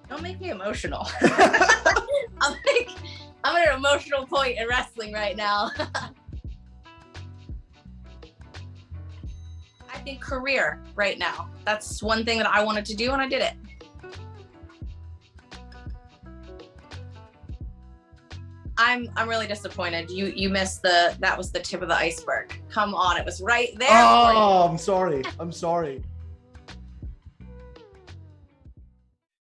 Don't make me emotional. I'm at an emotional point in wrestling right now. I think career right now. That's one thing that I wanted to do and I did it. I'm really disappointed. You missed that was the tip of the iceberg. Come on, it was right there. Oh, I'm sorry.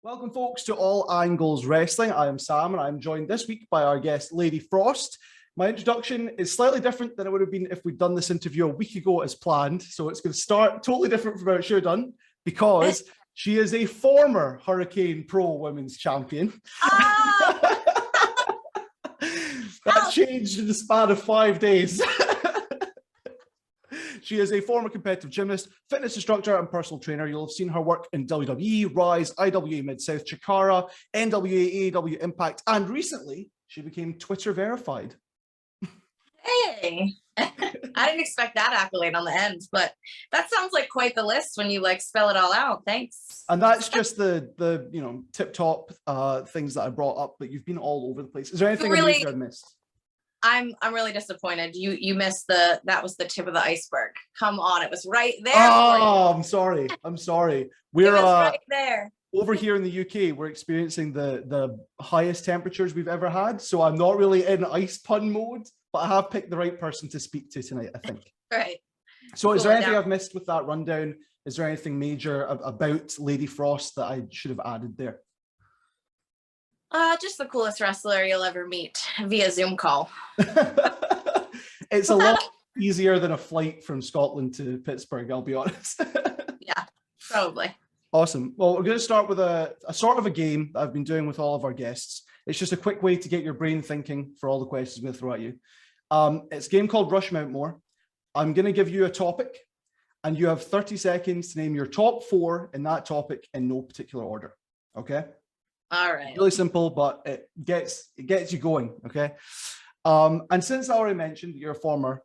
Welcome, folks, to All Angles Wrestling. I am Sam, and I'm joined this week by our guest, Lady Frost. My introduction is slightly different than it would have been if we'd done this interview a week ago as planned. So it's going to start totally different from how it should have done, because she is a former Hurricane Pro Women's Champion. That changed in the span of 5 days. She is a former competitive gymnast, fitness instructor, and personal trainer. You'll have seen her work in WWE, Rise, IWA Mid-South, Chikara, NWA, AEW Impact, and recently she became Twitter verified. Hey, I didn't expect that accolade on the end, but that sounds like quite the list when you like spell it all out. Thanks. And that's just the tip top things that I brought up, but you've been all over the place. Is there anything really, I missed? I'm really disappointed. You missed that was the tip of the iceberg. Come on, it was right there. Oh, I'm sorry. We're right there. Over here in the UK, we're experiencing the highest temperatures we've ever had. So I'm not really in ice pun mode, but I have picked the right person to speak to tonight, I think. Right. So is there anything I've missed with that rundown? Is there anything major about Lady Frost that I should have added there? Just the coolest wrestler you'll ever meet via Zoom call. It's a lot easier than a flight from Scotland to Pittsburgh, I'll be honest. Yeah, probably. Awesome. Well, we're going to start with a sort of a game that I've been doing with all of our guests. It's just a quick way to get your brain thinking for all the questions I'm going to throw at you. It's a game called Rushmore. I'm going to give you a topic, and you have 30 seconds to name your top 4 in that topic in no particular order. Okay? All right. Really simple, but it gets you going. Okay. And since I already mentioned that you're a former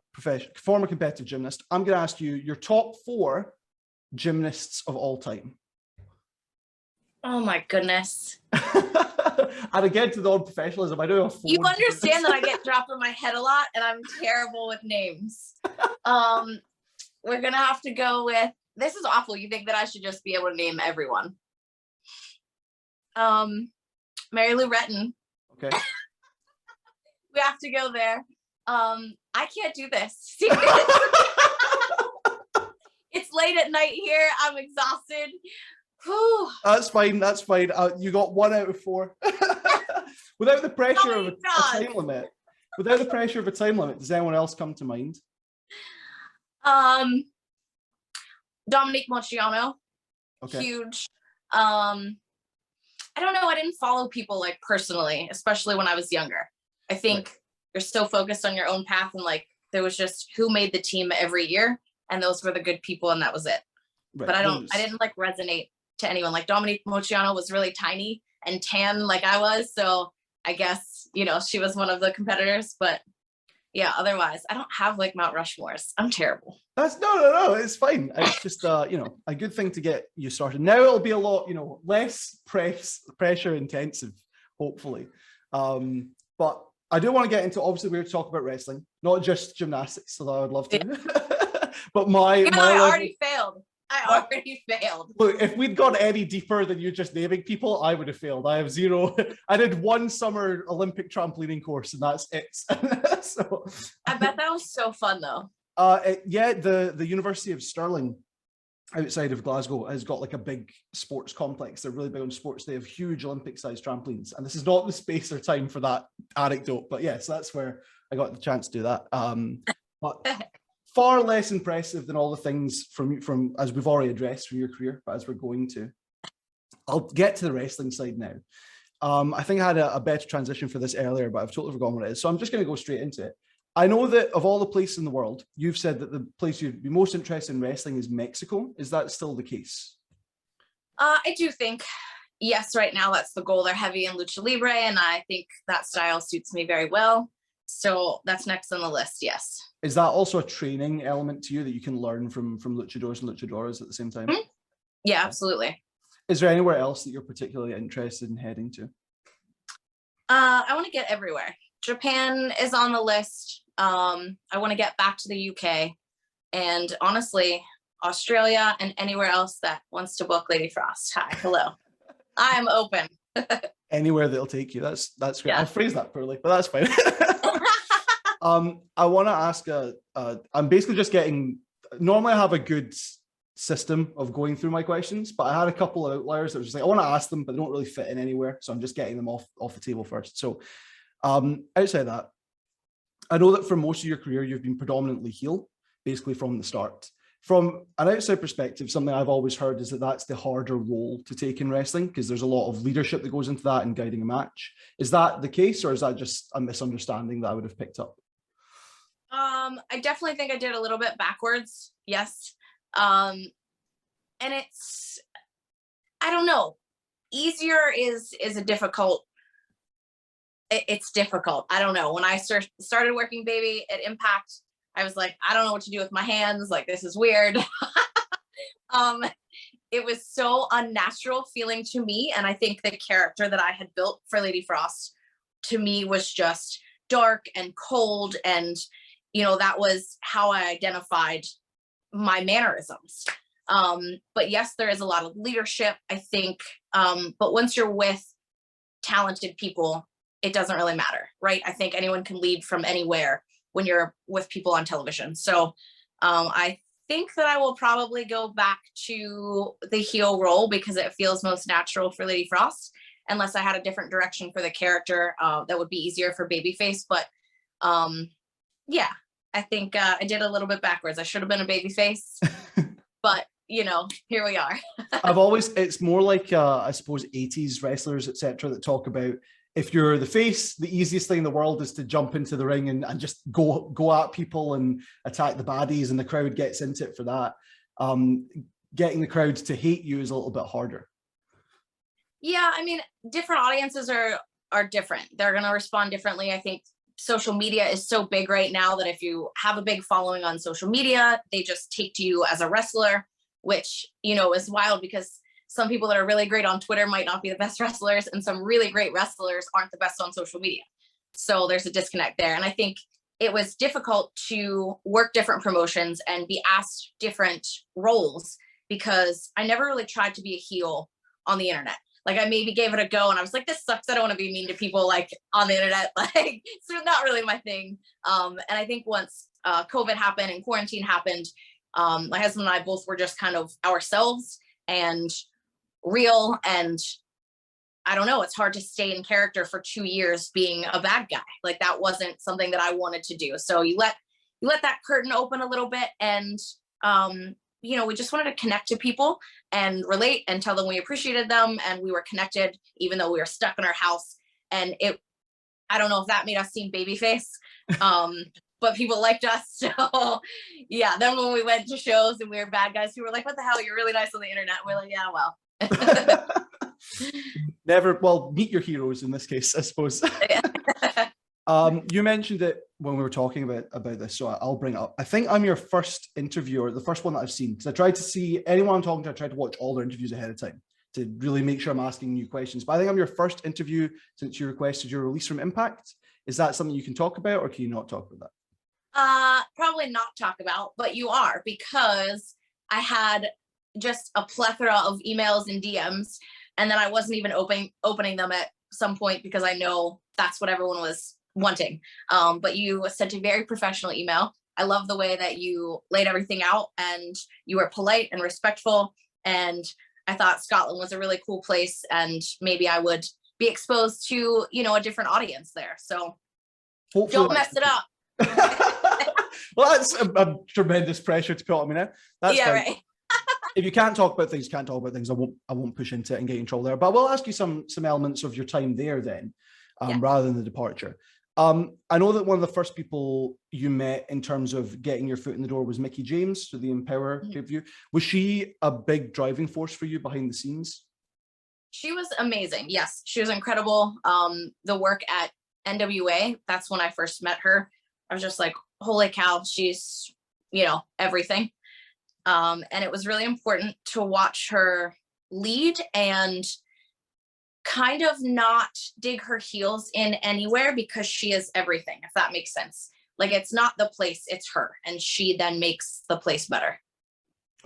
competitive gymnast, I'm going to ask you your top 4 gymnasts of all time. Oh my goodness. And again, to the old professionalism, I do have 4. You understand that I get dropped on my head a lot, and I'm terrible with names. We're gonna have to go with. This is awful. You think that I should just be able to name everyone? Mary Lou Retton. Okay. We have to go there. I can't do this. It's late at night here. I'm exhausted. Whew. That's fine. You got 1 out of 4. Without the pressure of a time limit. Without the pressure of a time limit, does anyone else come to mind? Dominique Moceanu. Okay. Huge. I don't know. I didn't follow people like personally, especially when I was younger. I think you're so focused on your own path, and like there was just who made the team every year, and those were the good people, and that was it. Right. But I didn't like resonate to anyone. Like Dominique Moceanu was really tiny and tan like I was, so I guess she was one of the competitors. But yeah, otherwise I don't have like Mount Rushmores. I'm terrible. That's no, it's fine. It's just a good thing to get you started. Now it'll be a lot less pressure intensive, hopefully. But I do want to get into, obviously we're talking about wrestling, not just gymnastics, although I would love to. Yeah. But I already failed. Look, if we'd gone any deeper than you just naming people, I would have failed. I have 0. I did 1 summer Olympic trampolining course, and that's it. So I bet that was so fun, though. Yeah, the University of Stirling outside of Glasgow has got like a big sports complex. They're really big on sports. They have huge Olympic-sized trampolines, and this is not the space or time for that anecdote. But yes, that's where I got the chance to do that. But far less impressive than all the things from as we've already addressed from your career, but as we're going to. I'll get to the wrestling side now. I think I had a better transition for this earlier, but I've totally forgotten what it is. So I'm just going to go straight into it. I know that of all the places in the world, you've said that the place you'd be most interested in wrestling is Mexico. Is that still the case? I do think, yes, right now that's the goal. They're heavy in lucha libre, and I think that style suits me very well. So that's next on the list, yes. Is that also a training element to you that you can learn from luchadors and luchadoras at the same time? Mm-hmm. Yeah, absolutely. Is there anywhere else that you're particularly interested in heading to? I want to get everywhere. Japan is on the list. I want to get back to the UK, and honestly, Australia and anywhere else that wants to book Lady Frost. Hi, hello. I'm open. Anywhere that'll take you. That's great. Yeah. I phrased that poorly, but that's fine. I want to ask. I'm basically just getting. Normally, I have a good system of going through my questions, but I had a couple of outliers that was just like I want to ask them, but they don't really fit in anywhere. So I'm just getting them off the table first. So, outside that, I know that for most of your career, you've been predominantly heel, basically from the start. From an outside perspective, something I've always heard is that that's the harder role to take in wrestling because there's a lot of leadership that goes into that and guiding a match. Is that the case, or is that just a misunderstanding that I would have picked up? I definitely think I did a little bit backwards. Yes. And it's, I don't know, easier is a difficult, it's difficult. I don't know. When I started working baby at Impact, I was like, I don't know what to do with my hands. Like, this is weird. It was so unnatural feeling to me. And I think the character that I had built for Lady Frost to me was just dark and cold. And, that was how I identified my mannerisms. But yes, there is a lot of leadership, I think. But once you're with talented people, it doesn't really matter, right? I think anyone can lead from anywhere when you're with people on television. So I think that I will probably go back to the heel role because it feels most natural for Lady Frost, unless I had a different direction for the character that would be easier for babyface. But yeah, I think I did a little bit backwards. I should have been a babyface, but here we are. It's more like, I suppose, 80s wrestlers, etc., that talk about if you're the face, the easiest thing in the world is to jump into the ring and just go at people and attack the baddies, and the crowd gets into it for that. Getting the crowd to hate you is a little bit harder. Yeah, I mean, different audiences are different. They're going to respond differently. I think social media is so big right now that if you have a big following on social media, they just take to you as a wrestler, which, is wild because some people that are really great on Twitter might not be the best wrestlers, and some really great wrestlers aren't the best on social media. So there's a disconnect there. And I think it was difficult to work different promotions and be asked different roles because I never really tried to be a heel on the internet. Like, I maybe gave it a go and I was like, this sucks. I don't want to be mean to people like on the internet. Like, it's not really my thing. And I think once COVID happened and quarantine happened, my husband and I both were just kind of ourselves and real. And I don't know, it's hard to stay in character for 2 years being a bad guy. Like, that wasn't something that I wanted to do. So you let that curtain open a little bit, and we just wanted to connect to people and relate and tell them we appreciated them, and we were connected even though we were stuck in our house. And I don't know if that made us seem babyface, but people liked us. So yeah, then when we went to shows and we were bad guys, people were like, what the hell, you're really nice on the internet. We're like, yeah, well. Meet your heroes in this case, I suppose. You mentioned it when we were talking about this, so I'll bring it up. I think I'm your first interviewer, the first one that I've seen, because I tried to see anyone I'm talking to. I tried to watch all their interviews ahead of time to really make sure I'm asking new questions. But I think I'm your first interview since you requested your release from Impact. Is that something you can talk about, or can you not talk about that? Probably not talk about, but you are, because I had just a plethora of emails and DMs, and then I wasn't even opening them at some point because I know that's what everyone was wanting. But you sent a very professional email. I love the way that you laid everything out, and you were polite and respectful. And I thought Scotland was a really cool place, and maybe I would be exposed to, a different audience there. So hopefully don't mess it up. Well, that's a tremendous pressure to put on me now. That's fine. Right. If you can't talk about things, can't talk about things. I won't push into it and get in trouble there. But we'll ask you some elements of your time there then, rather than the departure. I know that one of the first people you met in terms of getting your foot in the door was Mickie James for the Empower pay-per-view. Was she a big driving force for you behind the scenes? She was amazing. Yes, she was incredible. The work at NWA, that's when I first met her. I was just like, holy cow, she's, everything. And it was really important to watch her lead and kind of not dig her heels in anywhere, because she is everything, if that makes sense. Like, it's not the place, it's her, and she then makes the place better.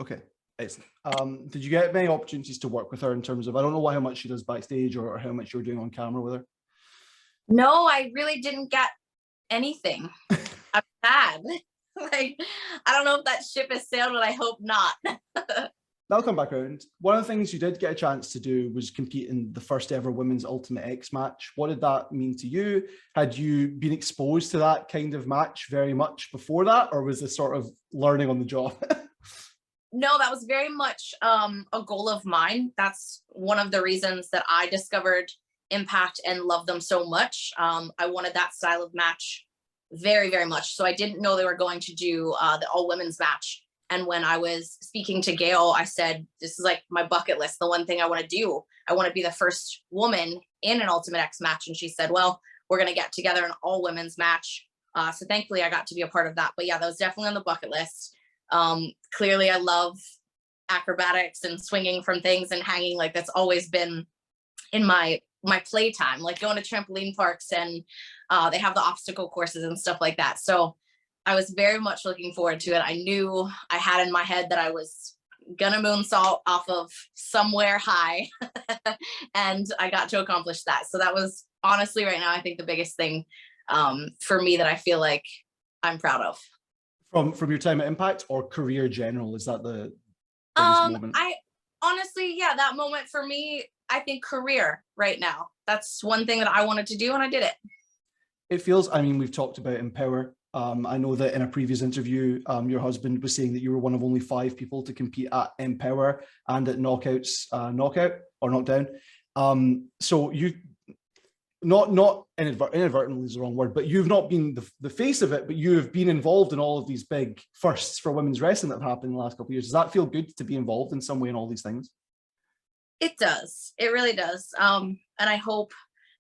Okay, excellent. Did you get many opportunities to work with her in terms of, I don't know how much she does backstage or how much you're doing on camera with her? No, I really didn't get anything. I'm sad. Like, I don't know if that ship has sailed, but I hope not. That'll come back around. One of the things you did get a chance to do was compete in the first ever Women's Ultimate X match. What did that mean to you? Had you been exposed to that kind of match very much before that, or was this sort of learning on the job? No, that was very much a goal of mine. That's one of the reasons that I discovered Impact and loved them so much. I wanted that style of match very, very much. So I didn't know they were going to do the all women's match. And when I was speaking to Gail, I said, this is like my bucket list. The one thing I want to do, I want to be the first woman in an Ultimate X match. And she said, well, we're going to get together an all women's match. So thankfully I got to be a part of that. But yeah, that was definitely on the bucket list. Clearly I love acrobatics and swinging from things and hanging. Like, that's always been in my playtime, like going to trampoline parks, and they have the obstacle courses and stuff like that. So I was very much looking forward to it. I knew I had in my head that I was gonna moonsault off of somewhere high and I got to accomplish that. So that was honestly right now, I think, the biggest thing for me that I feel like I'm proud of. From your time at Impact or career general, is that the biggest moment? I honestly, yeah, that moment for me, I think career right now. That's one thing that I wanted to do and I did it. It feels, I mean, we've talked about Empower. I know that in a previous interview, your husband was saying that you were one of only 5 people to compete at Empower and at Knockout or Knockdown. So you, not inadvertently is the wrong word, but you've not been the face of it, but you have been involved in all of these big firsts for women's wrestling that have happened in the last couple of years. Does that feel good to be involved in some way in all these things? It does. It really does. And I hope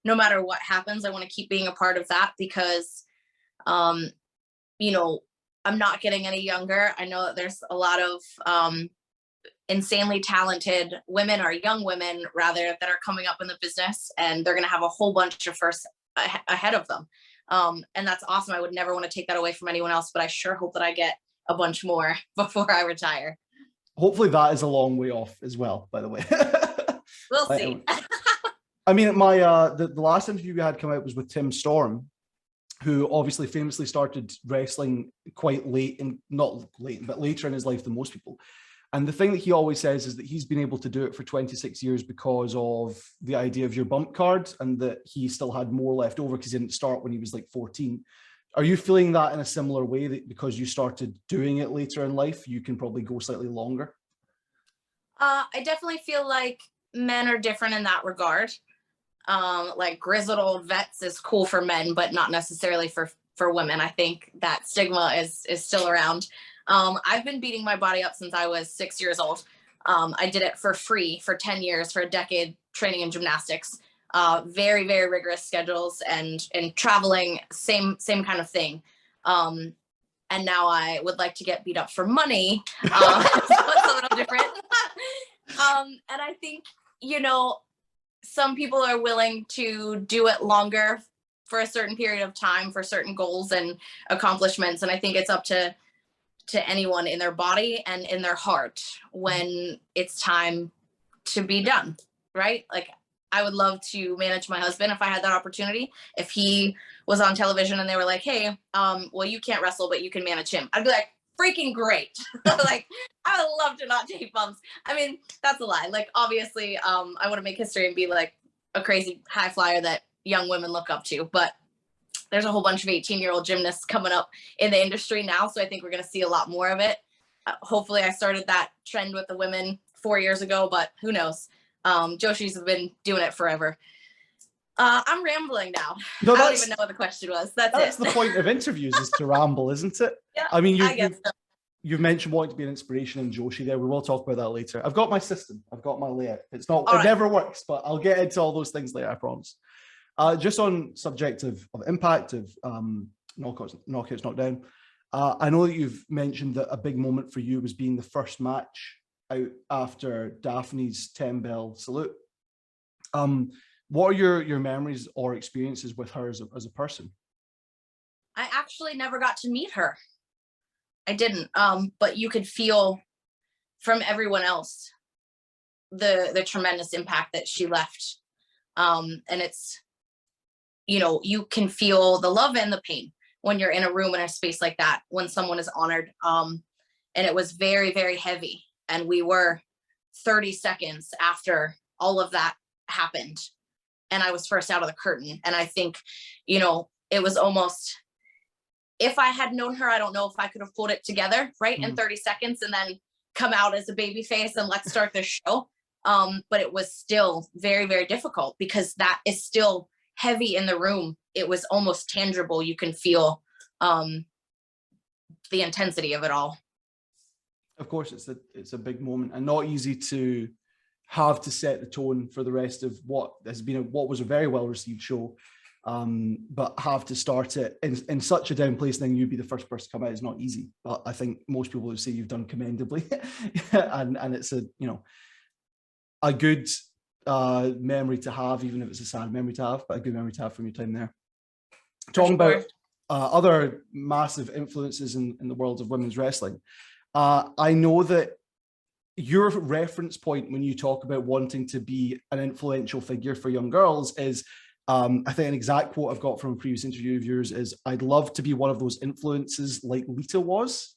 no matter what happens, I want to keep being a part of that, because you know, I'm not getting any younger. I know that there's a lot of insanely talented women, or young women rather, that are coming up in the business, and they're going to have a whole bunch of firsts ahead of them. And that's awesome. I would never want to take that away from anyone else, but I sure hope that I get a bunch more before I retire. Hopefully that is a long way off as well, by the way. We'll see. I mean, my the last interview we had come out was with Tim Storm, who obviously famously started wrestling quite late, and not late, but later in his life than most people. And the thing that he always says is that he's been able to do it for 26 years because of the idea of your bump card, and that he still had more left over because he didn't start when he was like 14. Are you feeling that in a similar way, that because you started doing it later in life, you can probably go slightly longer? I definitely feel like men are different in that regard. Like grizzled old vets is cool for men, but not necessarily for women. I think that stigma is still around. I've been beating my body up since I was 6 years old. I did it for free for 10 years, for a decade, training in gymnastics, very, very rigorous schedules, and traveling, same kind of thing. And now I would like to get beat up for money. So it's a little different. And I think, you know, some people are willing to do it longer for a certain period of time for certain goals and accomplishments. And I think it's up to anyone in their body and in their heart when it's time to be done, right? Like, I would love to manage my husband if I had that opportunity. If he was on television and they were like, hey, well, you can't wrestle, but you can manage him, I'd be like, freaking great. Like, I would love to not take bumps. I mean, that's a lie. Like, obviously, I want to make history and be like a crazy high flyer that young women look up to, but there's a whole bunch of 18-year-old gymnasts coming up in the industry now. So I think we're going to see a lot more of it. Hopefully I started that trend with the women 4 years ago, but who knows? Joshi's have been doing it forever. I'm rambling now. No, I don't even know what the question was. That's the point of interviews, is to ramble, isn't it? Yeah, I mean, you've mentioned wanting to be an inspiration in Joshi there. We will talk about that later. I've got my system. I've got my layout. It never works, but I'll get into all those things later, I promise. Just on subject of Impact, of knockouts, knockdown. I know that you've mentioned that a big moment for you was being the first match out after Daphne's 10 bell salute. What are your memories or experiences with her as a person? I actually never got to meet her. I didn't. But you could feel from everyone else the tremendous impact that she left. And it's, you can feel the love and the pain when you're in a room in a space like that, when someone is honored. And it was very, very heavy. And we were 30 seconds after all of that happened. And I was first out of the curtain. And I think, it was almost, if I had known her, I don't know if I could have pulled it together in 30 seconds and then come out as a baby face and let's start this show. But it was still very, very difficult because that is still heavy in the room. It was almost tangible. You can feel the intensity of it all. Of course, it's a big moment and not easy to have to set the tone for the rest of what has been what was a very well received show, but have to start it in such a down place. Then you'd be the first person to come out is not easy. But I think most people would say you've done commendably, and it's a good memory to have, even if it's a sad memory to have, but a good memory to have from your time there. Talking about other massive influences in the world of women's wrestling. I know that your reference point when you talk about wanting to be an influential figure for young girls is, I think an exact quote I've got from a previous interview of yours is, "I'd love to be one of those influences like Lita was."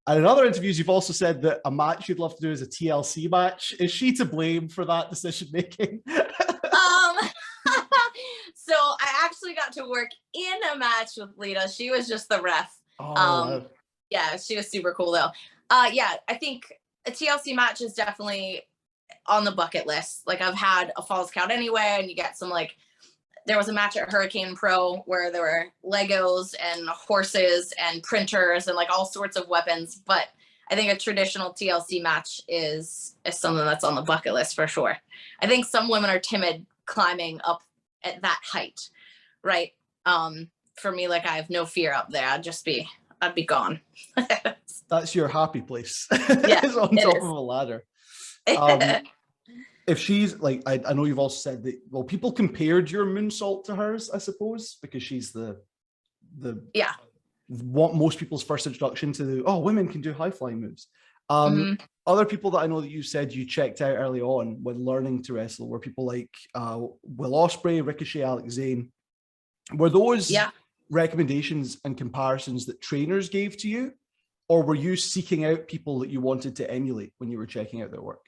And in other interviews, you've also said that a match you'd love to do is a TLC match. Is she to blame for that decision making? So I actually got to work in a match with Lita. She was just the ref. Wow. Yeah, she was super cool though. Yeah, I think a TLC match is definitely on the bucket list. Like I've had a Falls Count anyway, and you get some there was a match at Hurricane Pro where there were Legos and horses and printers and all sorts of weapons. But I think a traditional TLC match is something that's on the bucket list for sure. I think some women are timid climbing up at that height, right? For me, I have no fear up there. I'd be gone. That's your happy place. Yeah, it's on top of a ladder. If she's I know you've also said that, people compared your moonsault to hers, I suppose, because she's the what most people's first introduction to women can do high flying moves. Other people that I know that you said you checked out early on when learning to wrestle were people like Will Ospreay, Ricochet, Alex Zane. Were those recommendations and comparisons that trainers gave to you, or were you seeking out people that you wanted to emulate when you were checking out their work?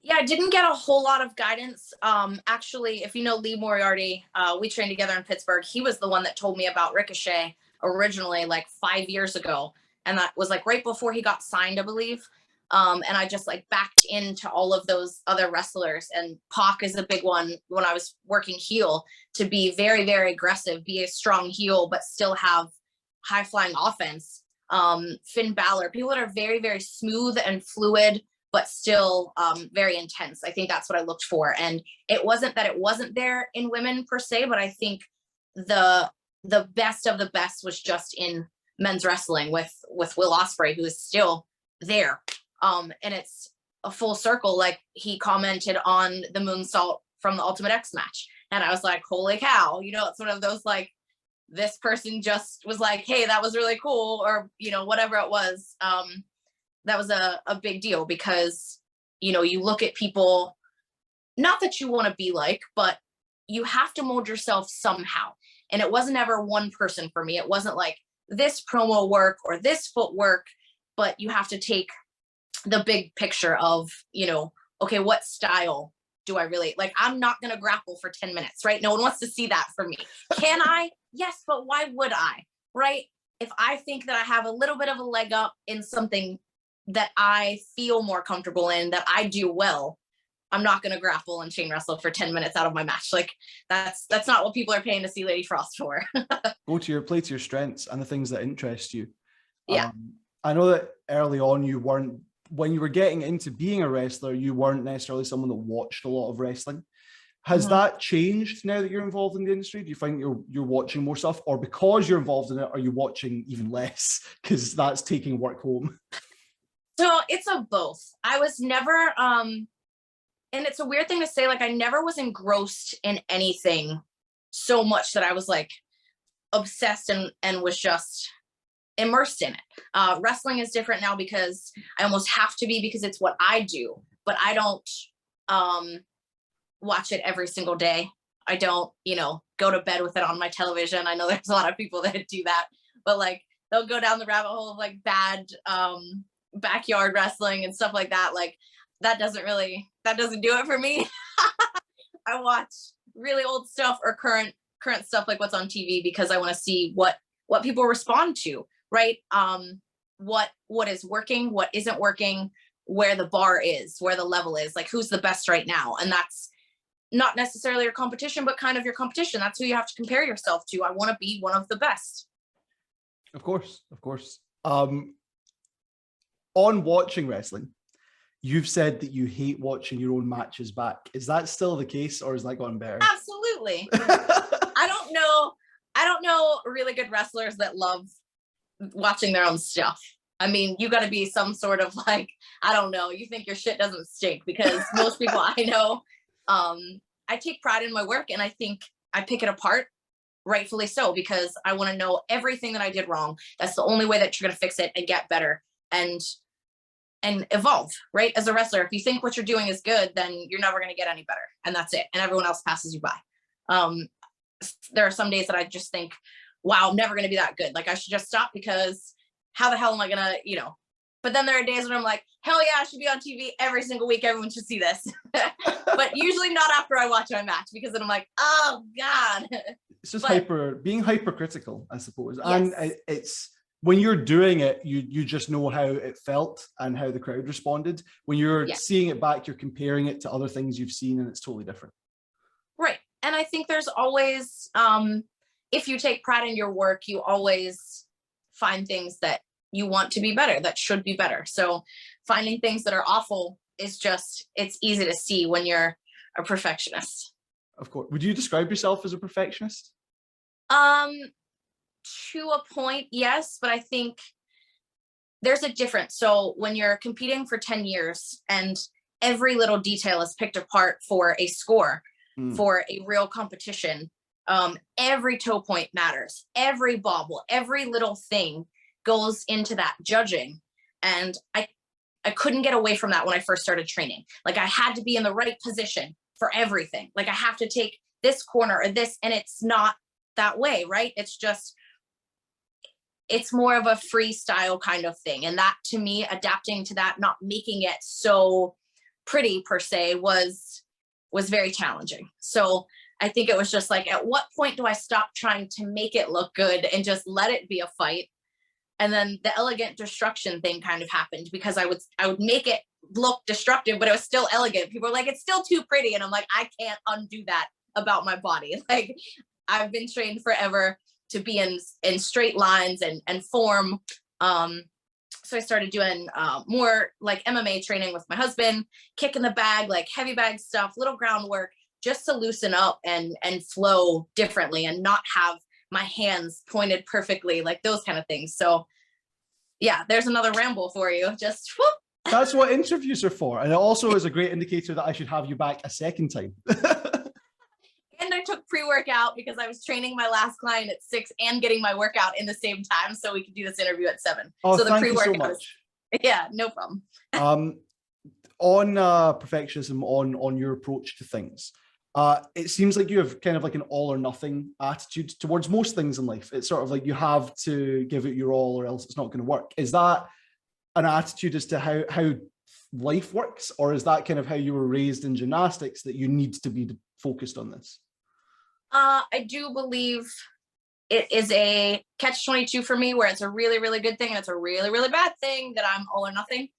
Yeah, I didn't get a whole lot of guidance. Actually, if you know Lee Moriarty, we trained together in Pittsburgh. He was the one that told me about Ricochet originally 5 years ago. And that was right before he got signed, I believe. And I just backed into all of those other wrestlers. And Pac is a big one when I was working heel, to be very, very aggressive, be a strong heel, but still have high flying offense. Finn Balor, people that are very, very smooth and fluid, but still very intense. I think that's what I looked for. And it wasn't that it wasn't there in women per se, but I think the best of the best was just in men's wrestling with Will Ospreay, who is still there. And it's a full circle. He commented on the moonsault from the Ultimate X match. And I was like, holy cow, it's one of those, this person just was like, hey, that was really cool. Or, whatever it was. That was a big deal because, you look at people, not that you want to be like, but you have to mold yourself somehow. And it wasn't ever one person for me. It wasn't this promo work or this footwork, but you have to take the big picture of, okay, what style do I really I'm not going to grapple for 10 minutes, right? No one wants to see that from me. Can I? Yes, but why would I? Right? If I think that I have a little bit of a leg up in something that I feel more comfortable in, that I do well, I'm not going to grapple and chain wrestle for 10 minutes out of my match. That's not what people are paying to see Lady Frost for. Play to your strengths and the things that interest you. Yeah. I know that early on when you were getting into being a wrestler, you weren't necessarily someone that watched a lot of wrestling. Has that changed now that you're involved in the industry? Do you find you're watching more stuff, or because you're involved in it, are you watching even less because that's taking work home? So it's a both. I was never, and it's a weird thing to say, like I never was engrossed in anything so much that I was like obsessed and was just immersed in it. Wrestling is different now because I almost have to be, because it's what I do, but I don't watch it every single day. I don't, go to bed with it on my television. I know there's a lot of people that do that, but like they'll go down the rabbit hole of like bad backyard wrestling and stuff like that. Like that doesn't do it for me. I watch really old stuff or current stuff, like what's on TV, because I want to see what people respond to, right? What is working, what isn't working, where the bar is, where the level is, like who's the best right now. And that's not necessarily your competition, but kind of your competition. That's who you have to compare yourself to. I want to be one of the best. Of course. On watching wrestling, you've said that you hate watching your own matches back. Is that still the case, or has that gotten better? Absolutely. I don't know really good wrestlers that love watching their own stuff. I mean, you got to be some sort of like, I don't know, you think your shit doesn't stink, because most people I know, I take pride in my work, and I think I pick it apart, rightfully so, because I want to know everything that I did wrong. That's the only way that you're going to fix it and get better and evolve, right? As a wrestler, if you think what you're doing is good, then you're never going to get any better, and that's it. And everyone else passes you by. There are some days that I just think, wow, I'm never going to be that good. Like I should just stop, because how the hell am I going to, but then there are days when I'm like, hell yeah, I should be on TV every single week. Everyone should see this. But usually not after I watch my match, because then I'm like, oh God. It's just being hypercritical, I suppose. Yes. And it's, when you're doing it, you just know how it felt and how the crowd responded. When you're seeing it back, you're comparing it to other things you've seen, and it's totally different. Right. And I think there's always, if you take pride in your work, you always find things that you want to be better, that should be better. So finding things that are awful is just, it's easy to see when you're a perfectionist. Of course. Would you describe yourself as a perfectionist? To a point, yes, but I think there's a difference. So when you're competing for 10 years and every little detail is picked apart for a score, for a real competition, every toe point matters, every bobble, every little thing goes into that judging. And I couldn't get away from that when I first started training. Like I had to be in the right position for everything. Like I have to take this corner or this, and it's not that way, right? It's just, it's more of a freestyle kind of thing. And that, to me, adapting to that, not making it so pretty per se, was very challenging. So I think it was just like, at what point do I stop trying to make it look good and just let it be a fight? And then the elegant destruction thing kind of happened, because I would make it look destructive, but it was still elegant. People were like, it's still too pretty. And I'm like, I can't undo that about my body. Like I've been trained forever to be in straight lines and form. So I started doing more like MMA training with my husband, kick in the bag, like heavy bag stuff, little groundwork, just to loosen up and flow differently and not have my hands pointed perfectly, like those kind of things. So yeah, there's another ramble for you. Just whoop. That's what interviews are for. And it also is a great indicator that I should have you back a second time. And I took pre-workout because I was training my last client at 6 and getting my workout in the same time, so we could do this interview at 7. Oh, so the thank you so pre-workout much. Yeah, no problem. On perfectionism, on your approach to things, it seems like you have kind of like an all or nothing attitude towards most things in life. It's sort of like you have to give it your all or else it's not going to work. Is that an attitude as to how life works, or is that kind of how you were raised in gymnastics, that you need to be focused on this? I do believe it is a catch-22 for me, where it's a really, really good thing and it's a really, really bad thing that I'm all or nothing.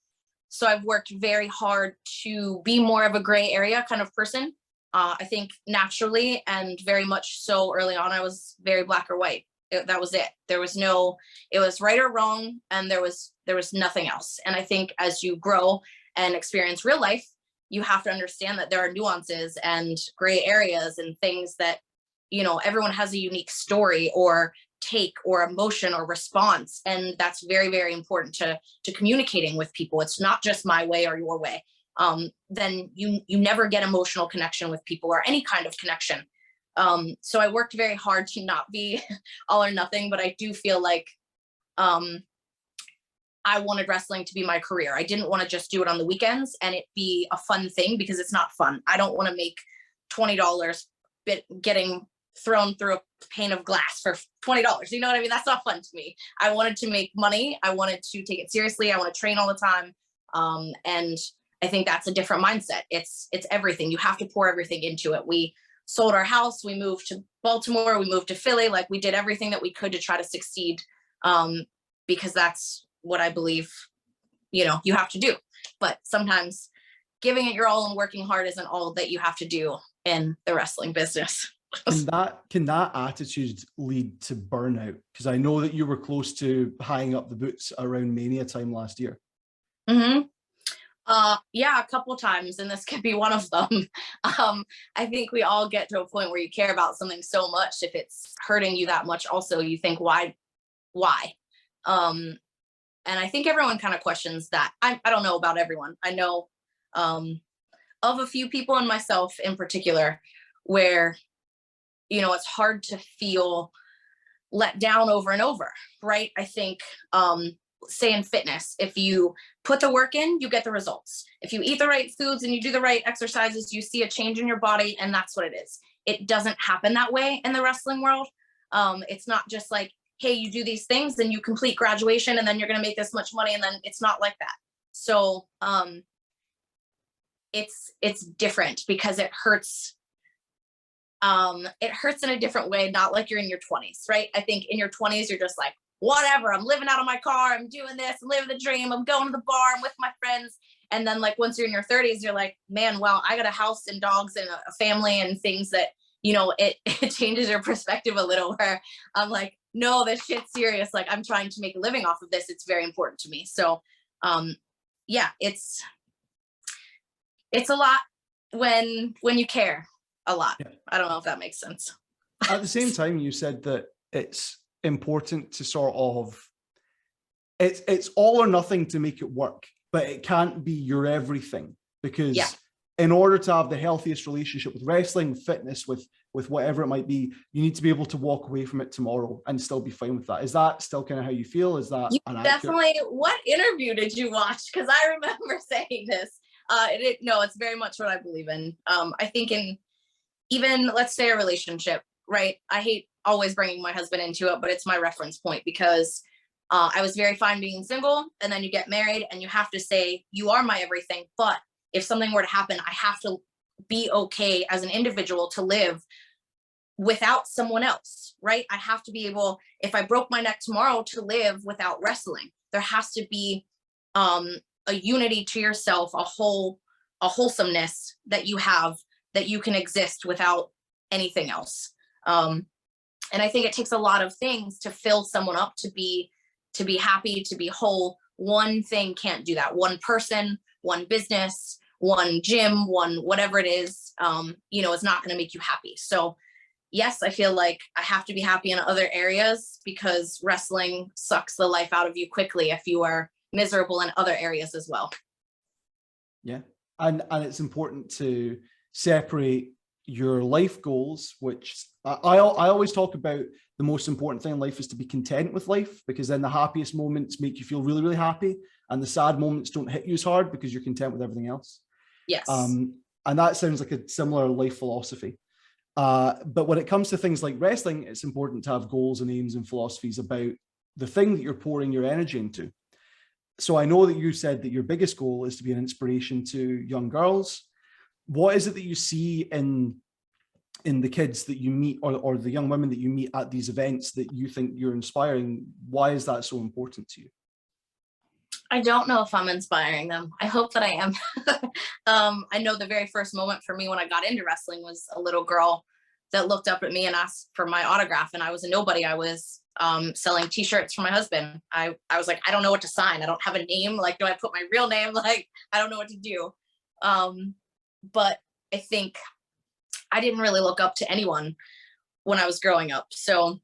So I've worked very hard to be more of a gray area kind of person. I think naturally and very much so early on, I was very black or white. That was it. There was no, it was right or wrong, and there was nothing else. And I think as you grow and experience real life, you have to understand that there are nuances and gray areas and things that, you know, everyone has a unique story, or take or emotion or response. And that's very, very important to communicating with people. It's not just my way or your way. Then you never get emotional connection with people or any kind of connection. So I worked very hard to not be all or nothing, but I do feel like I wanted wrestling to be my career. I didn't want to just do it on the weekends and it be a fun thing, because it's not fun. I don't want to make $20 getting thrown through a pane of glass for $20. You know what I mean? That's not fun to me. I wanted to make money. I wanted to take it seriously. I want to train all the time. And I think that's a different mindset. It's everything. You have to pour everything into it. We sold our house. We moved to Baltimore. We moved to Philly. Like, we did everything that we could to try to succeed, because that's what I believe, you have to do. But sometimes giving it your all and working hard isn't all that you have to do in the wrestling business. Can that attitude lead to burnout? Because I know that you were close to hanging up the boots around Mania time last year. Mm-hmm. Yeah, a couple times, and this could be one of them. I think we all get to a point where you care about something so much, if it's hurting you that much, also you think, why? And I think everyone kind of questions that. I don't know about everyone. I know of a few people, and myself in particular, where it's hard to feel let down over and over, right? I think say in fitness, if you put the work in, you get the results. If you eat the right foods and you do the right exercises, you see a change in your body, and that's what it is. It doesn't happen that way in the wrestling world. It's not just like, hey, you do these things and you complete graduation and then you're going to make this much money. And then it's not like that. So it's different, because it hurts. It hurts in a different way, not like you're in your 20s, right? I think in your 20s, you're just like, whatever, I'm living out of my car, I'm doing this, I'm living the dream, I'm going to the bar, I'm with my friends. And then, like, once you're in your 30s, you're like, man, well, I got a house and dogs and a family and things that, it changes your perspective a little, where I'm like, no, this shit's serious. Like, I'm trying to make a living off of this. It's very important to me. So, yeah, it's a lot when you care a lot. Yeah. I don't know if that makes sense. At the same time, you said that it's important to sort of, it's all or nothing to make it work, but it can't be your everything, because in order to have the healthiest relationship with wrestling, fitness, with whatever it might be, you need to be able to walk away from it tomorrow and still be fine with that. Is that still kind of how you feel? Is that definitely? What interview did you watch? Because I remember saying this. No, it's very much what I believe in. I think in even, let's say, a relationship, right? I hate always bringing my husband into it, but it's my reference point, because I was very fine being single, and then you get married and you have to say, you are my everything. But if something were to happen, I have to be okay as an individual to live without someone else, right? I have to be able, if I broke my neck tomorrow, to live without wrestling. There has to be a unity to yourself, a wholesomeness that you have, that you can exist without anything else. And I think it takes a lot of things to fill someone up, to be happy, to be whole. One thing can't do that. One person, one business, one gym, one whatever it is, is not going to make you happy. So yes, I feel like I have to be happy in other areas, because wrestling sucks the life out of you quickly if you are miserable in other areas as well. Yeah. And it's important to separate your life goals, which I always talk about. The most important thing in life is to be content with life, because then the happiest moments make you feel really, really happy, and the sad moments don't hit you as hard because you're content with everything else. Yes. And that sounds like a similar life philosophy. But when it comes to things like wrestling, it's important to have goals and aims and philosophies about the thing that you're pouring your energy into. So I know that you said that your biggest goal is to be an inspiration to young girls. What is it that you see in the kids that you meet, or the young women that you meet at these events, that you think you're inspiring? Why is that so important to you? I don't know if I'm inspiring them. I hope that I am. I know the very first moment for me when I got into wrestling was a little girl that looked up at me and asked for my autograph, and I was a nobody. I was selling t-shirts for my husband. I was like, I don't know what to sign. I don't have a name. Like, do I put my real name? Like, I don't know what to do. But I think I didn't really look up to anyone when I was growing up. So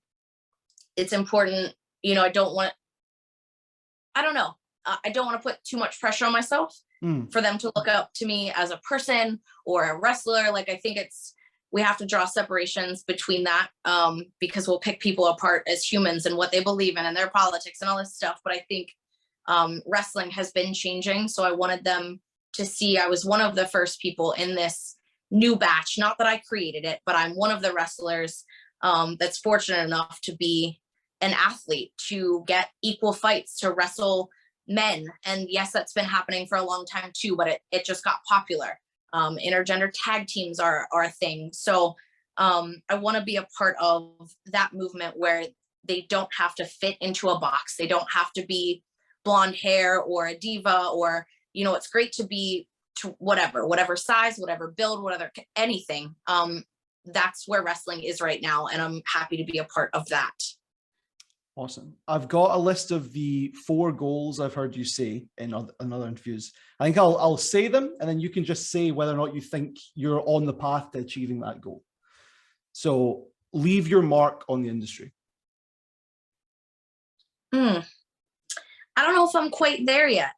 it's important, you know, I don't want to put too much pressure on myself for them to look up to me as a person or a wrestler. Like, I think we have to draw separations between that, because we'll pick people apart as humans and what they believe in and their politics and all this stuff. But I think wrestling has been changing. So I wanted them to see I was one of the first people in this new batch. Not that I created it, but I'm one of the wrestlers that's fortunate enough to be an athlete, to get equal fights, to wrestle men. And yes, that's been happening for a long time too, but it just got popular. Intergender tag teams are a thing. So I want to be a part of that movement where they don't have to fit into a box. They don't have to be blonde hair or a diva, or, you know, it's great to be to whatever size, whatever build, whatever, anything. That's where wrestling is right now. And I'm happy to be a part of that. Awesome. I've got a list of the 4 goals I've heard you say in other interviews. I think I'll say them, and then you can just say whether or not you think you're on the path to achieving that goal. So, leave your mark on the industry. I don't know if I'm quite there yet.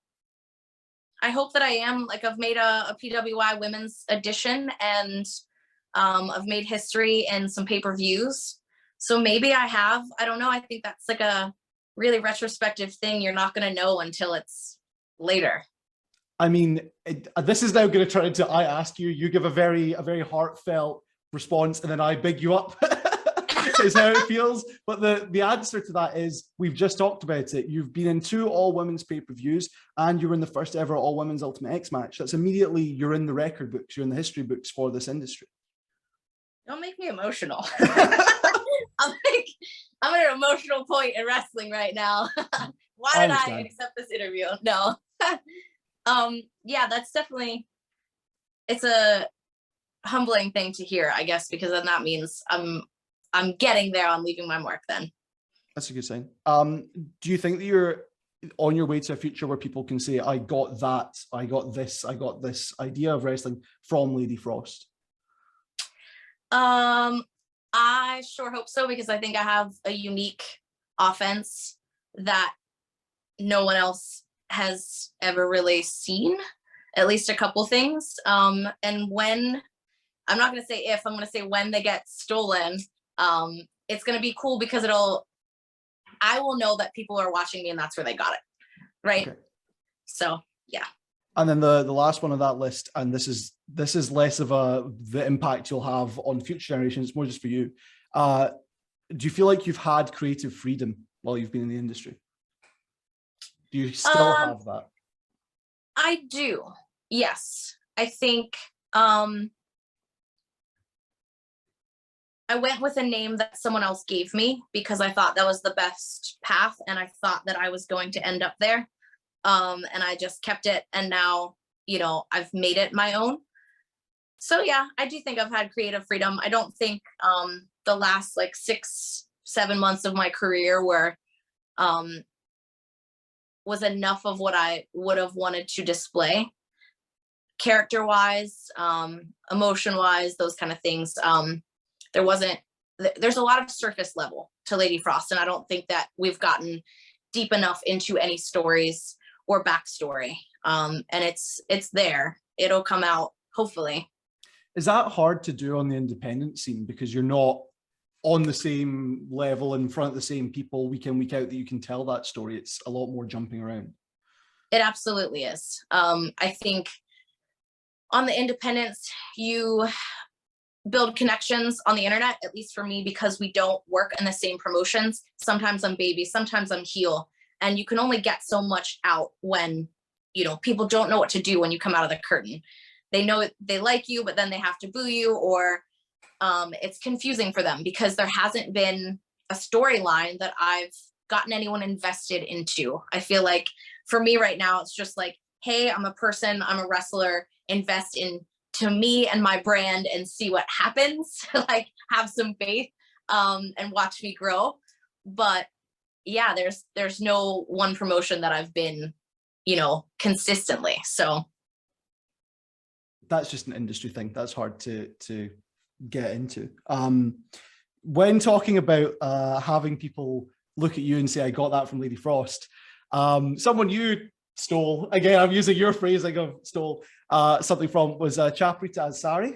I hope that I am. Like, I've made a PWI women's edition, and I've made history in some pay-per-views. So maybe I have. I don't know. I think that's like a really retrospective thing. You're not going to know until it's later. I mean, this is now going to turn into I ask you, you give a very heartfelt response, and then I big you up. Is how it feels. But the answer to that is, we've just talked about it. You've been in 2 all-women's pay-per-views, and you were in the first ever all-women's Ultimate X match. That's immediately, you're in the record books, you're in the history books for this industry. Don't make me emotional. I'm at an emotional point in wrestling right now. Why did I accept this interview? No. Yeah, that's definitely, it's a humbling thing to hear, I guess, because then that means I'm getting there on leaving my mark then. That's a good sign. Do you think that you're on your way to a future where people can say, I got this idea of wrestling from Lady Frost? I sure hope so, because I think I have a unique offense that no one else has ever really seen, at least a couple things. And when, I'm not going to say if, I'm going to say when they get stolen, it's going to be cool, because I will know that people are watching me and that's where they got it. Right. Okay. So, yeah. And then the last one on that list, and this is less of the impact you'll have on future generations, it's more just for you. Do you feel like you've had creative freedom while you've been in the industry? Do you still have that? I do. Yes. I think I went with a name that someone else gave me because I thought that was the best path, and I thought that I was going to end up there. And I just kept it, and now, you know, I've made it my own. So yeah, I do think I've had creative freedom. I don't think the last like 6-7 months of my career was enough of what I would have wanted to display, character-wise, emotion-wise, those kind of things. There's a lot of surface level to Lady Frost, and I don't think that we've gotten deep enough into any stories or backstory. And it's there. It'll come out, hopefully. Is that hard to do on the independent scene, because you're not on the same level in front of the same people week in, week out, that you can tell that story? It's a lot more jumping around. It absolutely is. I think on the independents, you build connections on the internet, at least for me, because we don't work in the same promotions. Sometimes I'm baby, sometimes I'm heel, and you can only get so much out when, you know, people don't know what to do when you come out of the curtain. They know they like you, but then they have to boo you, or it's confusing for them because there hasn't been a storyline that I've gotten anyone invested into. I feel like for me right now, it's just like, hey, I'm a person, I'm a wrestler, invest into me and my brand and see what happens. Like, have some faith and watch me grow. But yeah, there's no one promotion that I've been, you know, consistently. So that's just an industry thing. That's hard to get into. when talking about having people look at you and say, I got that from Lady Frost, someone you stole, again, I'm using your phrasing of stole something from, was Chaprita Sari,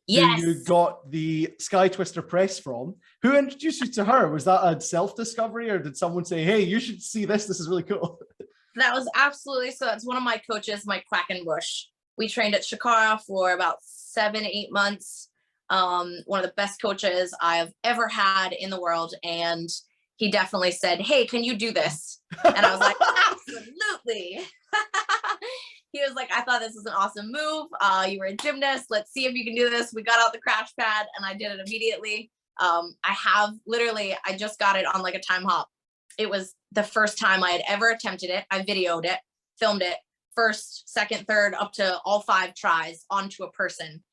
who you Yes. got the Sky Twister press from. Who introduced you to her? Was that a self-discovery, or did someone say, hey, you should see this, this is really cool? That was absolutely, so that's one of my coaches, Mike Quackenbush. We trained at Shakara for about 7-8 months. One of the best coaches I've ever had in the world. And he definitely said, hey, can you do this? And I was like, absolutely. He was like, I thought this was an awesome move. You were a gymnast. Let's see if you can do this. We got out the crash pad and I did it immediately. I just got it on like a time hop. It was the first time I had ever attempted it. I videoed it, filmed it, first, second, third, up to all 5 tries onto a person.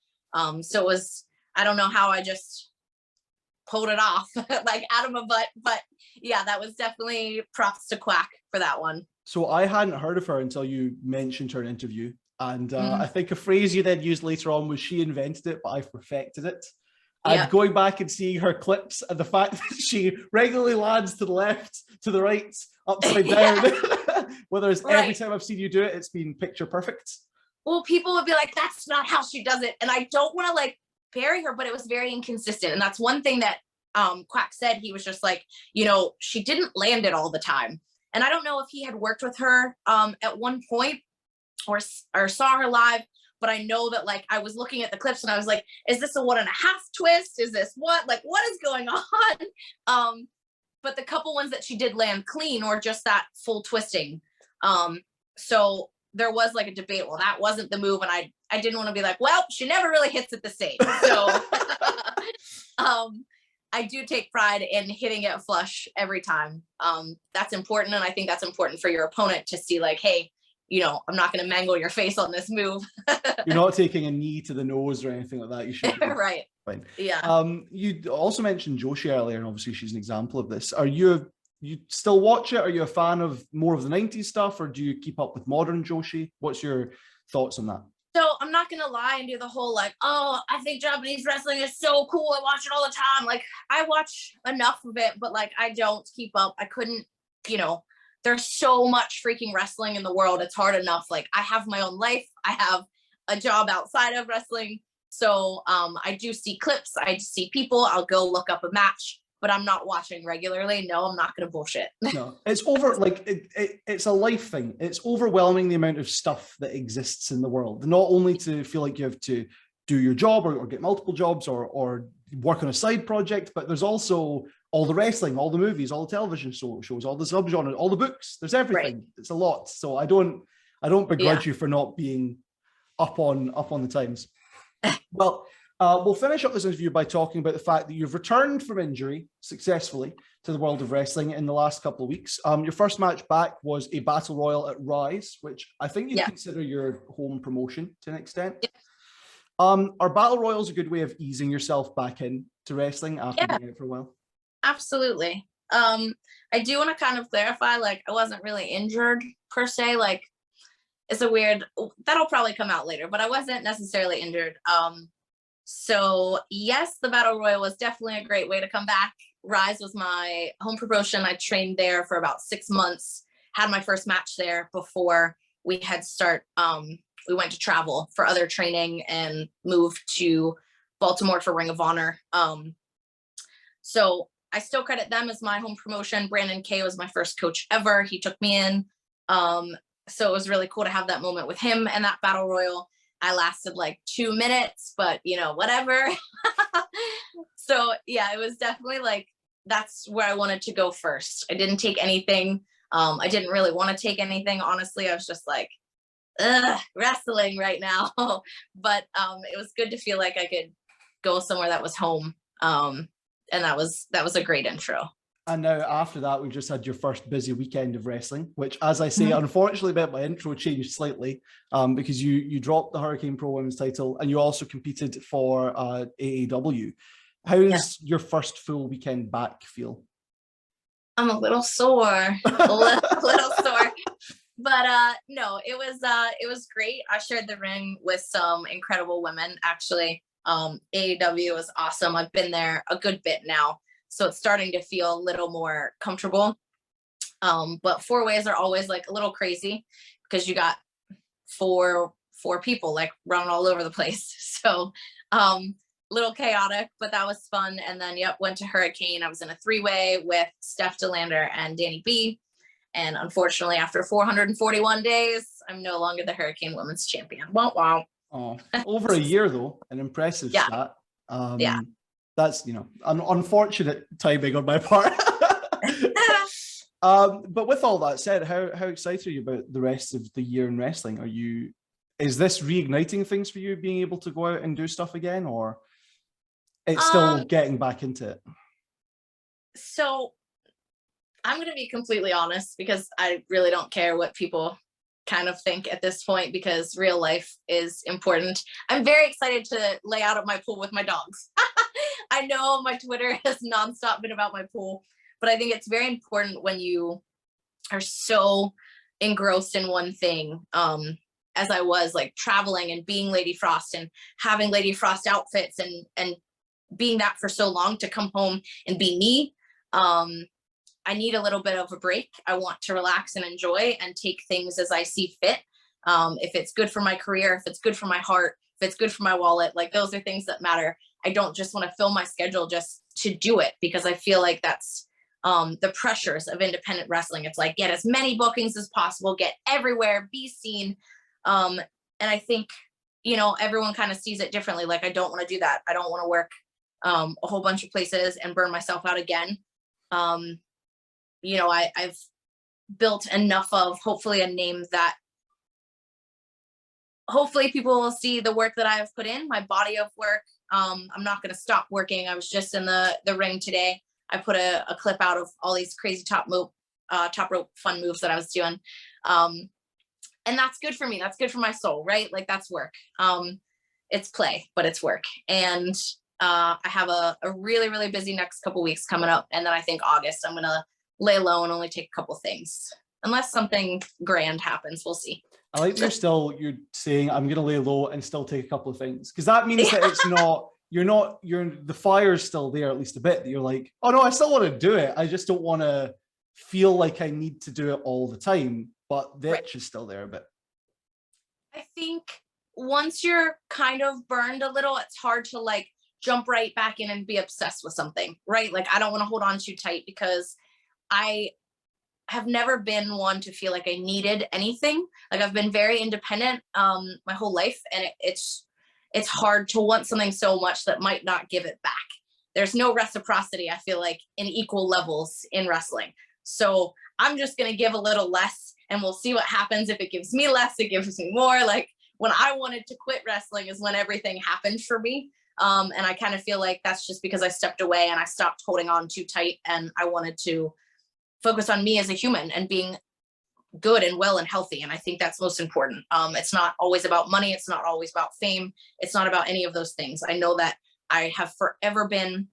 So it was, I don't know how I just pulled it off like out of my butt, but yeah, that was definitely props to Quack for that one. So I hadn't heard of her until you mentioned her in an interview. And I think a phrase you then used later on was, she invented it, but I've perfected it. Yeah. And going back and seeing her clips and the fact that she regularly lands to the left, to the right, upside down, whether it's every time I've seen you do it, it's been picture perfect. Well, people would be like, that's not how she does it. And I don't want to like bury her, but it was very inconsistent. And that's one thing that Quack said. He was just like, you know, she didn't land it all the time. And I don't know if he had worked with her at one point or saw her live, but I know that like I was looking at the clips and I was like, is this a 1.5 twist? Is this what is going on? But the couple ones that she did land clean or just that full twisting. So there was like a debate. Well, that wasn't the move. And I didn't want to be like, well, she never really hits it the same. So I do take pride in hitting it flush every time. That's important. And I think that's important for your opponent to see like, hey, you know, I'm not going to mangle your face on this move. You're not taking a knee to the nose or anything like that. You should be right. fine. Yeah. You also mentioned Joshi earlier, and obviously she's an example of this. Are you still watch it? Are you a fan of more of the 90s stuff, or do you keep up with modern Joshi? What's your thoughts on that? So I'm not going to lie and do the whole like, oh, I think Japanese wrestling is so cool. I watch it all the time. Like I watch enough of it, but like I don't keep up. I couldn't, you know, there's so much freaking wrestling in the world. It's hard enough. Like I have my own life. I have a job outside of wrestling. So I do see clips. I see people. I'll go look up a match, but I'm not watching regularly. No, I'm not going to bullshit. No, it's over. Like it's a life thing. It's overwhelming the amount of stuff that exists in the world. Not only to feel like you have to do your job or get multiple jobs or work on a side project, but there's also all the wrestling, all the movies, all the television shows, all the subgenres, all the books. There's everything. Right. It's a lot. So I don't begrudge you for not being up on the times. Well, we'll finish up this interview by talking about the fact that you've returned from injury successfully to the world of wrestling in the last couple of weeks. Your first match back was a battle royal at Rise, which I think you consider your home promotion to an extent. Yeah. Are battle royals a good way of easing yourself back into wrestling after being out for a while? Absolutely. I do want to kind of clarify, like I wasn't really injured per se. Like it's a weird, that'll probably come out later, but I wasn't necessarily injured. So yes, the battle royal was definitely a great way to come back. Rise was my home promotion. I trained there for about 6 months, had my first match there before we had we went to travel for other training and moved to Baltimore for Ring of Honor. So I still credit them as my home promotion. Brandon Kay was my first coach ever. He took me in. So it was really cool to have that moment with him and that battle royal. I lasted like 2 minutes, but you know, whatever. So yeah, it was definitely like, that's where I wanted to go first. I didn't take anything. I didn't really want to take anything. Honestly, I was just like, wrestling right now. But it was good to feel like I could go somewhere that was home. And that was a great intro. And now after that, we've just had your first busy weekend of wrestling, which, as I say, unfortunately, my intro changed slightly because you dropped the Hurricane Pro Women's title and you also competed for AAW. How does your first full weekend back feel? I'm a little sore, a little sore, but no, it was great. I shared the ring with some incredible women. Actually, AEW is awesome. I've been there a good bit now, so it's starting to feel a little more comfortable. But four ways are always like a little crazy because you got four people like running all over the place. So little chaotic, but that was fun. And then went to Hurricane. I was in a 3-way with Steph DeLander and Danny B. And unfortunately, after 441 days, I'm no longer the Hurricane Women's Champion. Wow. Oh, over a year though, an impressive stat. Yeah. That's, an unfortunate timing on my part. But with all that said, how excited are you about the rest of the year in wrestling? Is this reigniting things for you, being able to go out and do stuff again, or it's still getting back into it? So I'm going to be completely honest, because I really don't care what people kind of think at this point, because real life is important. I'm very excited to lay out at my pool with my dogs. I know my Twitter has nonstop been about my pool, but I think it's very important when you are so engrossed in one thing, as I was, like traveling and being Lady Frost and having Lady Frost outfits and being that for so long, to come home and be me. I need a little bit of a break. I want to relax and enjoy and take things as I see fit. If it's good for my career, if it's good for my heart, if it's good for my wallet, like those are things that matter. I don't just want to fill my schedule just to do it, because I feel like that's the pressures of independent wrestling. It's like, get as many bookings as possible, get everywhere, be seen. And I think, everyone kind of sees it differently. Like, I don't want to do that. I don't want to work a whole bunch of places and burn myself out again. I've built enough of, hopefully, a name that hopefully people will see the work that I have put in, my body of work. I'm not going to stop working. I was just in the ring today. I put a clip out of all these crazy top rope fun moves that I was doing. And that's good for me. That's good for my soul, right? Like, that's work. It's play, but it's work. And I have a really, really busy next couple weeks coming up. And then I think August, I'm going to lay low and only take a couple things, unless something grand happens. We'll see. I like that you're saying, I'm going to lay low and still take a couple of things. Because that means that it's not, the fire's still there, at least a bit, that you're like, oh no, I still want to do it. I just don't want to feel like I need to do it all the time. But the itch is still there a bit. I think once you're kind of burned a little, it's hard to like jump right back in and be obsessed with something, right? Like, I don't want to hold on too tight, because I have never been one to feel like I needed anything. Like, I've been very independent my whole life, and it's hard to want something so much that might not give it back. There's no reciprocity, I feel like, in equal levels in wrestling. So I'm just going to give a little less, and we'll see what happens. If it gives me less, it gives me more. Like, when I wanted to quit wrestling is when everything happened for me. And I kind of feel like that's just because I stepped away and I stopped holding on too tight, and I wanted to focus on me as a human and being good and well and healthy. And I think that's most important. It's not always about money. It's not always about fame. It's not about any of those things. I know that I have forever been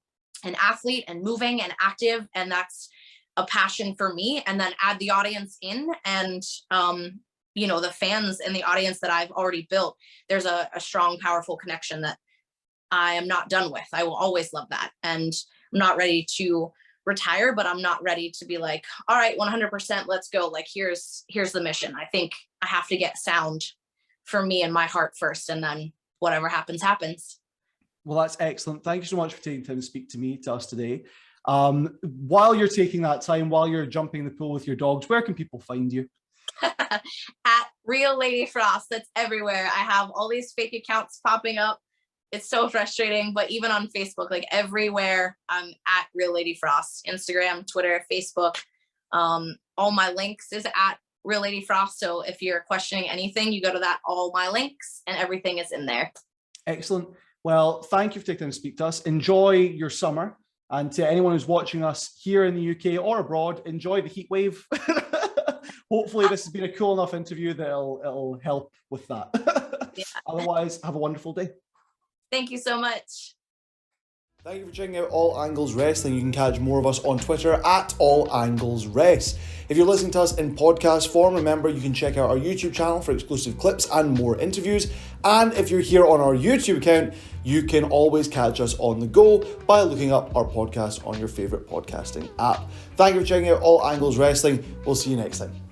an athlete and moving and active, and that's a passion for me. And then add the audience in, and the fans and the audience that I've already built. There's a strong, powerful connection that I am not done with. I will always love that. And I'm not ready to retire, but I'm not ready to be like, all right, 100%, let's go. Like, here's the mission. I think I have to get sound for me and my heart first, and then whatever happens, happens. Well, that's excellent. Thank you so much for taking time to speak to us today. While you're taking that time, while you're jumping the pool with your dogs, where can people find you? At Real Lady Frost. That's everywhere. I have all these fake accounts popping up. It's so frustrating, but even on Facebook, like everywhere, I'm at Real Lady Frost. Instagram, Twitter, Facebook. All my links is at Real Lady Frost. So if you're questioning anything, you go to that, all my links, and everything is in there. Excellent. Well, thank you for taking time to speak to us. Enjoy your summer. And to anyone who's watching us here in the UK or abroad, enjoy the heat wave. Hopefully this has been a cool enough interview that it'll help with that. Yeah. Otherwise, have a wonderful day. Thank you so much. Thank you for checking out All Angles Wrestling. You can catch more of us on Twitter at All Angles Rest. If you're listening to us in podcast form, remember you can check out our YouTube channel for exclusive clips and more interviews. And if you're here on our YouTube account, you can always catch us on the go by looking up our podcast on your favourite podcasting app. Thank you for checking out All Angles Wrestling. We'll see you next time.